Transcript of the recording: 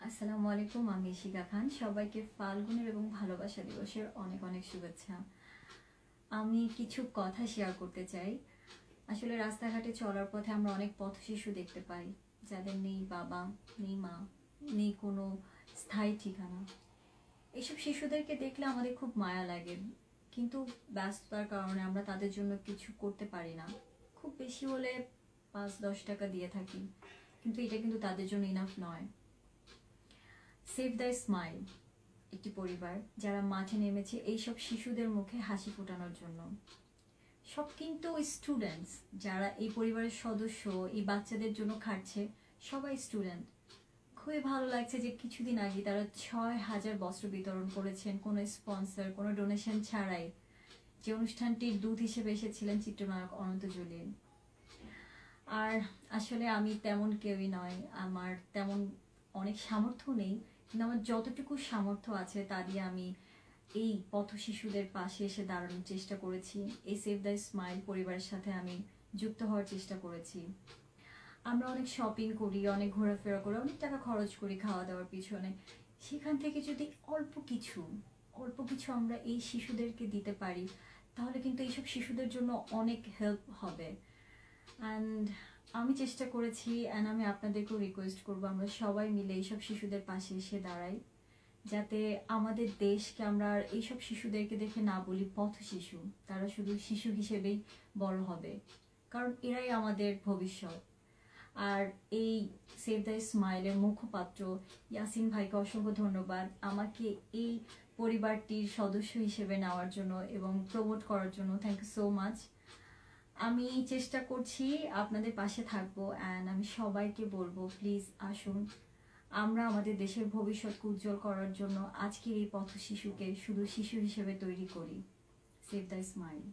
আসসালামু আলাইকুম, আমি ইশিকা খান। সবাইকে ফাল্গুনের এবং ভালোবাসা দিবসের অনেক অনেক শুভেচ্ছা। আমি কিছু কথা শেয়ার করতে চাই। আসলে রাস্তাঘাটে চলার পথে আমরা অনেক পথ শিশু দেখতে পাই, যাদের নেই বাবা, নেই মা, নেই কোনো স্থায়ী ঠিকানা। এইসব শিশুদেরকে দেখলে আমাদের খুব মায়া লাগে, কিন্তু ব্যস্ততার কারণে আমরা তাদের জন্য কিছু করতে পারি না। খুব বেশি হলে 5-10 টাকা দিয়ে থাকি, কিন্তু এটা কিন্তু তাদের জন্য ইনাফ নয়। সেভ দ্য স্মাইল একটি পরিবার যারা মাঠে নেমেছে এইসব শিশুদের মুখে হাসি ফোটানোর জন্য। সব কিন্তু স্টুডেন্টস, যারা এই পরিবারের সদস্য, এই বাচ্চাদের জন্য খাটছে, সবাই স্টুডেন্ট। খুবই ভালো লাগছে যে কিছুদিন আগে তারা 6,000 বস্ত্র বিতরণ করেছেন, কোনো স্পন্সর, কোনো ডোনেশন ছাড়াই। যে অনুষ্ঠানটির দূত হিসেবে এসেছিলেন চিত্রনায়ক অনন্ত জলিল। আর আসলে আমি তেমন কেউই নয়, আমার তেমন অনেক সামর্থ্য নেই, কিন্তু আমার যতটুকু সামর্থ্য আছে তা দিয়ে আমি এই পথ শিশুদের পাশে এসে দাঁড়ানোর চেষ্টা করেছি। এই সেভ দ্য স্মাইল পরিবারের সাথে আমি যুক্ত হওয়ার চেষ্টা করেছি। আমরা অনেক শপিং করি, অনেক ঘোরাফেরা করি, অনেক টাকা খরচ করি খাওয়া দাওয়ার পিছনে। সেখান থেকে যদি অল্প কিছু অল্প কিছু আমরা এই শিশুদেরকে দিতে পারি, তাহলে কিন্তু এইসব শিশুদের জন্য অনেক হেল্প হবে। অ্যান্ড আমি চেষ্টা করেছি, অ্যান্ড আমি আপনাদেরকেও রিকোয়েস্ট করবো আমরা সবাই মিলে এইসব শিশুদের পাশে এসে দাঁড়াই, যাতে আমাদের দেশকে আমরা আর এইসব শিশুদেরকে দেখে না বলি পথ শিশু। তারা শুধু শিশু হিসেবেই বড় হবে, কারণ এরাই আমাদের ভবিষ্যৎ। আর এই সেভ দ্য স্মাইলের মুখপাত্র ইয়াসিন ভাইকে অসংখ্য ধন্যবাদ আমাকে এই পরিবারটির সদস্য হিসেবে নেওয়ার জন্য এবং প্রমোট করার জন্য। Thank you so much. আমি চেষ্টা করছি আপনাদের পাশে থাকবো, অ্যান্ড আমি সবাইকে বলবো প্লিজ আসুন, আমরা আমাদের দেশের ভবিষ্যৎকে উজ্জ্বল করার জন্য আজকের এই পথ শিশুকে শুধু শিশু হিসেবে তৈরি করি। Save the smile.